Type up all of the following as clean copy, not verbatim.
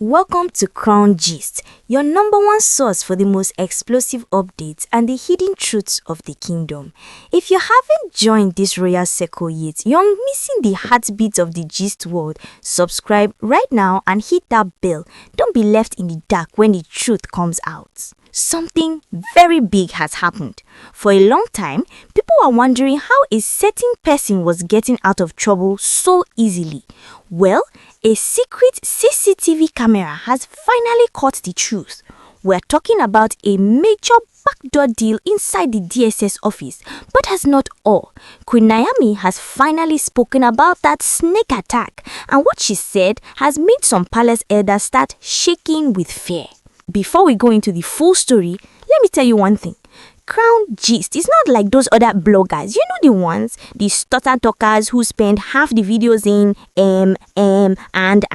Welcome to Crown Gist, your number one source for the most explosive updates and the hidden truths of the kingdom. If you haven't joined this royal circle yet, you're missing the heartbeat of the gist world. Subscribe right now and hit that bell. Don't be left in the dark when the truth comes out. Something very big has happened. For a long time, people were wondering how a certain person was getting out of trouble so easily. Well, a secret CCTV camera has finally caught the truth. We're talking about a major backdoor deal inside the DSS office. But that's not all. Queen Naomi has finally spoken about that snake attack, and what she said has made some palace elders start shaking with fear. Before we go into the full story, let me tell you one thing. Crown Gist is not like those other bloggers, you know, the ones, the stutter talkers who spend half the videos in and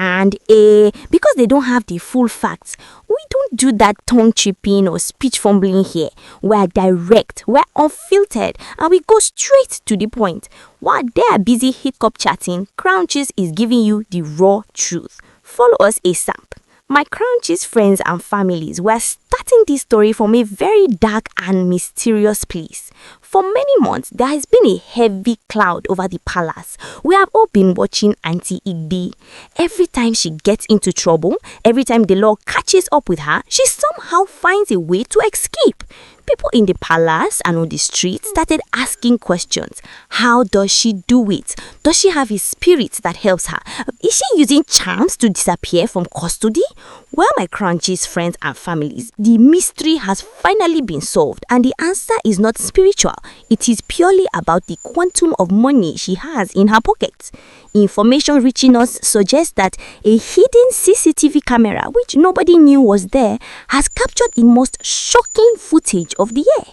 because they don't have the full facts. We don't do that tongue chipping or speech fumbling here. We're direct, we're unfiltered, and we go straight to the point. While they are busy hiccup chatting, Crown Gist is giving you the raw truth. Follow us ASAP. My Crown Gist friends and families were starting this story from a very dark and mysterious place. For many months, there has been a heavy cloud over the palace. We have all been watching Aunty Igbi. Every time she gets into trouble, every time the law catches up with her, she somehow finds a way to escape. People in the palace and on the streets started asking questions. How does she do it? Does she have a spirit that helps her? Is she using charms to disappear from custody? Well, my Crown Gist friends and families, the mystery has finally been solved, and the answer is not spiritual. It is purely about the quantum of money she has in her pocket. Information reaching us suggests that a hidden CCTV camera, which nobody knew was there, has captured the most shocking footage of the year.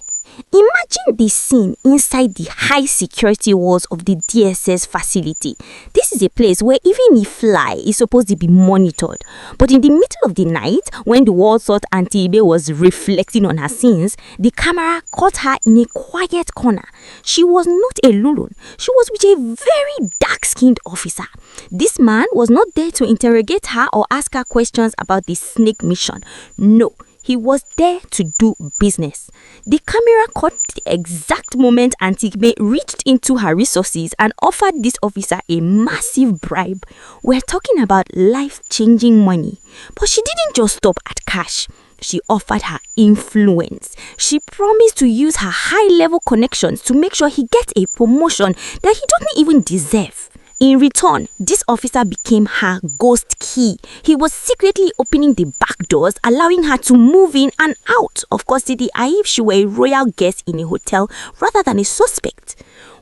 Imagine the scene inside the high security walls of the DSS facility. This is a place where even a fly is supposed to be monitored. But in the middle of the night, when the world thought Aunty Igbi was reflecting on her sins, the camera caught her in a quiet corner. She was not alone. She was with a very dark-skinned officer. This man was not there to interrogate her or ask her questions about the snake mission. No. He was there to do business. The camera caught the exact moment Aunty Igbi reached into her resources and offered this officer a massive bribe. We're talking about life-changing money. But she didn't just stop at cash. She offered her influence. She promised to use her high-level connections to make sure he gets a promotion that he doesn't even deserve. In return, this officer became her ghost key. He was secretly opening the back doors, allowing her to move in and out of custody as if she were a royal guest in a hotel rather than a suspect.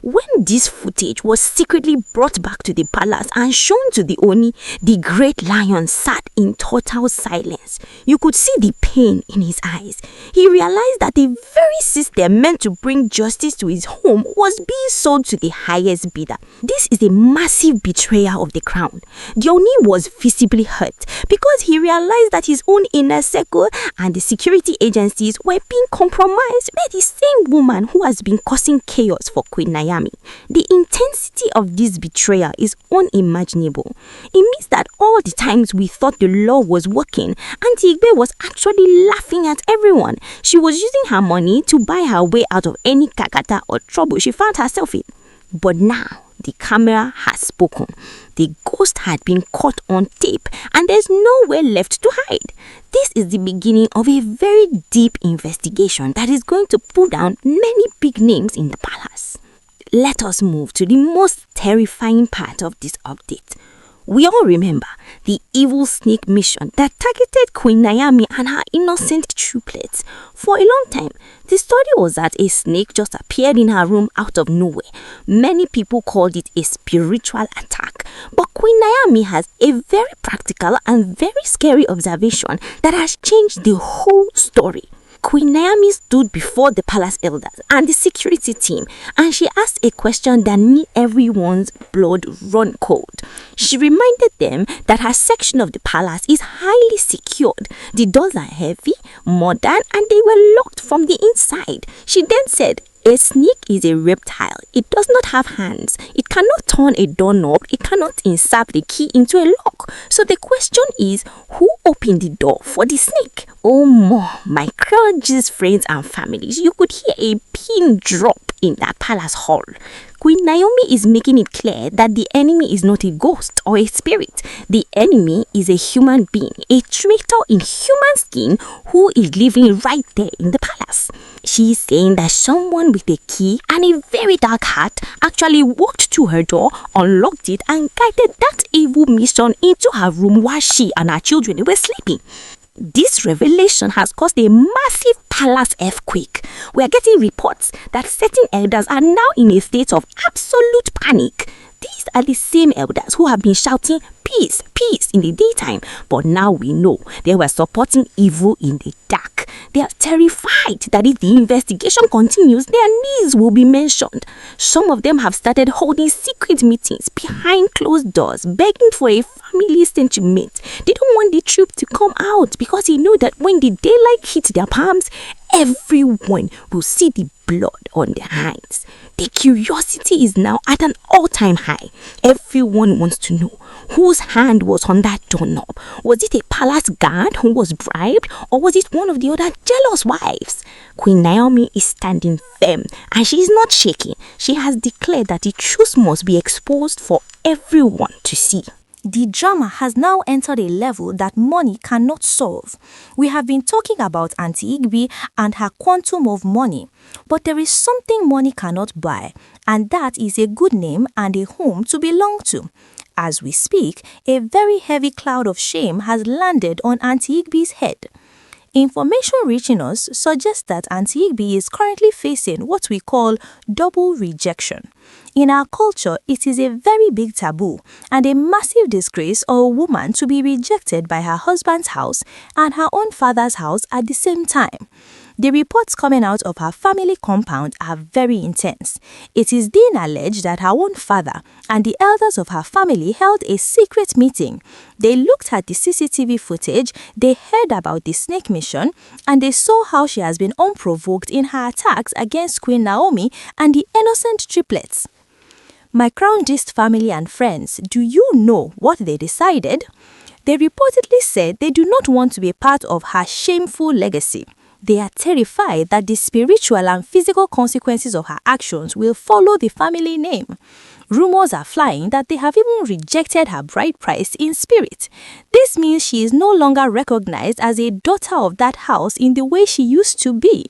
When this footage was secretly brought back to the palace and shown to the Ooni, the great lion sat in total silence. You could see the pain in his eyes. He realized that the very system meant to bring justice to his home was being sold to the highest bidder. This is a massive betrayal of the crown. The Ooni was visibly hurt because he realized that his own inner circle and the security agencies were being compromised by the same woman who has been causing chaos for Queen Naomi. The intensity of this betrayal is unimaginable. It means that all the times we thought the law was working, Aunty Igbi was actually laughing at everyone. She was using her money to buy her way out of any kakata or trouble she found herself in. But now, the camera has spoken. The ghost had been caught on tape, and there's nowhere left to hide. This is the beginning of a very deep investigation that is going to pull down many big names in the palace. Let us move to the most terrifying part of this update. We all remember the evil snake mission that targeted Queen Naomi and her innocent triplets. For a long time, the story was that a snake just appeared in her room out of nowhere. Many people called it a spiritual attack. But Queen Naomi has a very practical and very scary observation that has changed the whole story. Queen Naomi stood before the palace elders and the security team, and she asked a question that made everyone's blood run cold. She reminded them that her section of the palace is highly secured. The doors are heavy, modern, and they were locked from the inside. She then said, A snake is a reptile. It does not have hands. It cannot turn a doorknob. It cannot insert the key into a lock. So the question is, who opened the door for the snake? Oh, my crowd's friends and families, you could hear a pin drop in that palace hall. Queen Naomi is making it clear that the enemy is not a ghost or a spirit. The enemy is a human being, a traitor in human skin who is living right there in the palace. She is saying that someone with a key and a very dark heart actually walked to her door, unlocked it, and guided that evil mission into her room while she and her children were sleeping. This revelation has caused a massive palace earthquake. We are getting reports that certain elders are now in a state of absolute panic. These are the same elders who have been shouting peace, peace in the daytime, but now we know they were supporting evil in the dark. They are terrified that if the investigation continues, their names will be mentioned. Some of them have started holding secret meetings behind closed doors, begging for a family sentiment. They don't want the truth to come out because they know that when the daylight hits their palms, everyone will see the blood on their hands. The curiosity is now at an all-time high. Everyone wants to know whose hand was on that doorknob. Was it a palace guard who was bribed, or was it one of the other jealous wives? Queen Naomi is standing firm and she is not shaking. She has declared that the truth must be exposed for everyone to see. The drama has now entered a level that money cannot solve. We have been talking about Aunty Igbi and her quantum of money, but there is something money cannot buy, and that is a good name and a home to belong to. As we speak, a very heavy cloud of shame has landed on Aunty Igbi's head. Information reaching us suggests that Aunty Igbi is currently facing what we call double rejection. In our culture, it is a very big taboo and a massive disgrace for a woman to be rejected by her husband's house and her own father's house at the same time. The reports coming out of her family compound are very intense. It is then alleged that her own father and the elders of her family held a secret meeting. They looked at the CCTV footage, they heard about the snake mission, and they saw how she has been unprovoked in her attacks against Queen Naomi and the innocent triplets. My Crown Gist family and friends, do you know what they decided? They reportedly said they do not want to be part of her shameful legacy. They are terrified that the spiritual and physical consequences of her actions will follow the family name. Rumors are flying that they have even rejected her bride price in spirit. This means she is no longer recognized as a daughter of that house in the way she used to be.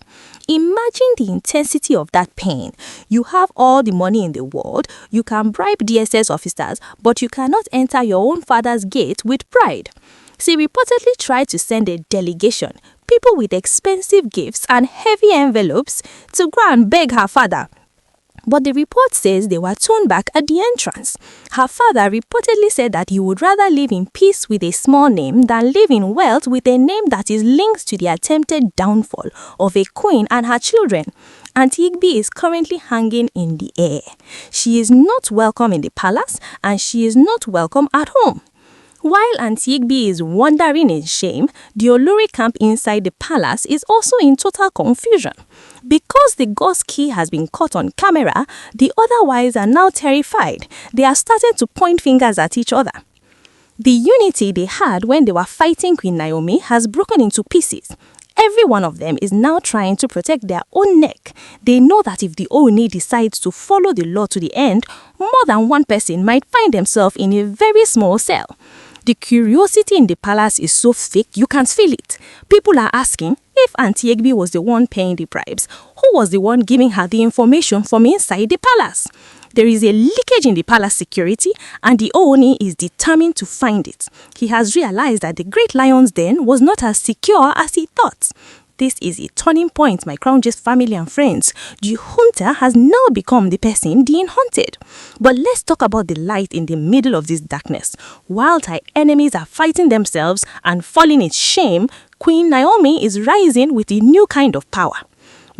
Imagine the intensity of that pain. You have all the money in the world, you can bribe DSS officers, but you cannot enter your own father's gate with pride. She reportedly tried to send a delegation, people with expensive gifts and heavy envelopes, to go and beg her father. But the report says they were turned back at the entrance. Her father reportedly said that he would rather live in peace with a small name than live in wealth with a name that is linked to the attempted downfall of a queen and her children. Aunty Igbi is currently hanging in the air. She is not welcome in the palace and she is not welcome at home. While Aunty Igbi is wandering in shame, the Olori camp inside the palace is also in total confusion. Because the ghost key has been caught on camera, the other wives are now terrified. They are starting to point fingers at each other. The unity they had when they were fighting Queen Naomi has broken into pieces. Every one of them is now trying to protect their own neck. They know that if the Ooni decides to follow the law to the end, more than one person might find themselves in a very small cell. The curiosity in the palace is so thick, you can feel it. People are asking if Aunty Igbi was the one paying the bribes, who was the one giving her the information from inside the palace. There is a leakage in the palace security and the Ooni is determined to find it. He has realized that the Great Lion's Den was not as secure as he thought. This is a turning point, my Crown Gist family and friends. The hunter has now become the person being hunted. But let's talk about the light in the middle of this darkness. While her enemies are fighting themselves and falling in shame, Queen Naomi is rising with a new kind of power.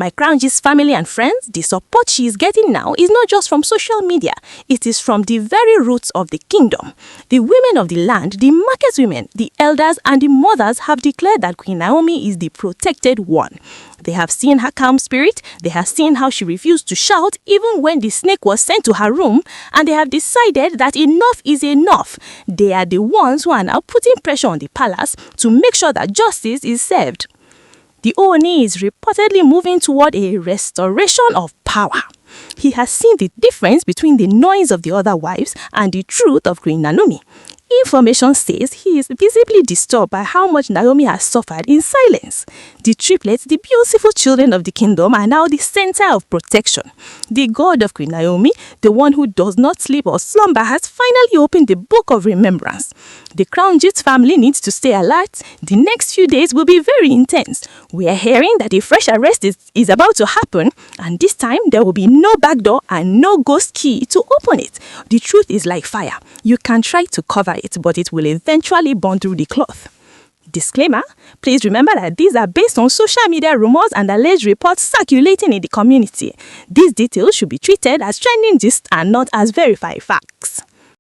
My Crown Gist family and friends, the support she is getting now is not just from social media. It is from the very roots of the kingdom. The women of the land, the market women, the elders and the mothers have declared that Queen Naomi is the protected one. They have seen her calm spirit, they have seen how she refused to shout even when the snake was sent to her room, and they have decided that enough is enough. They are the ones who are now putting pressure on the palace to make sure that justice is served. The Ooni is reportedly moving toward a restoration of power. He has seen the difference between the noise of the other wives and the truth of Queen Naomi. Information says he is visibly disturbed by how much Naomi has suffered in silence. The triplets, the beautiful children of the kingdom, are now the center of protection. The God of Queen Naomi, the one who does not sleep or slumber, has finally opened the book of remembrance. The Crown Gist family needs to stay alert. The next few days will be very intense. We are hearing that a fresh arrest is about to happen, and this time there will be no backdoor and no ghost key to open it. The truth is like fire. You can try to cover it, but it will eventually burn through the cloth. Disclaimer, please remember that these are based on social media rumors and alleged reports circulating in the community. These details should be treated as trending gist and not as verified facts.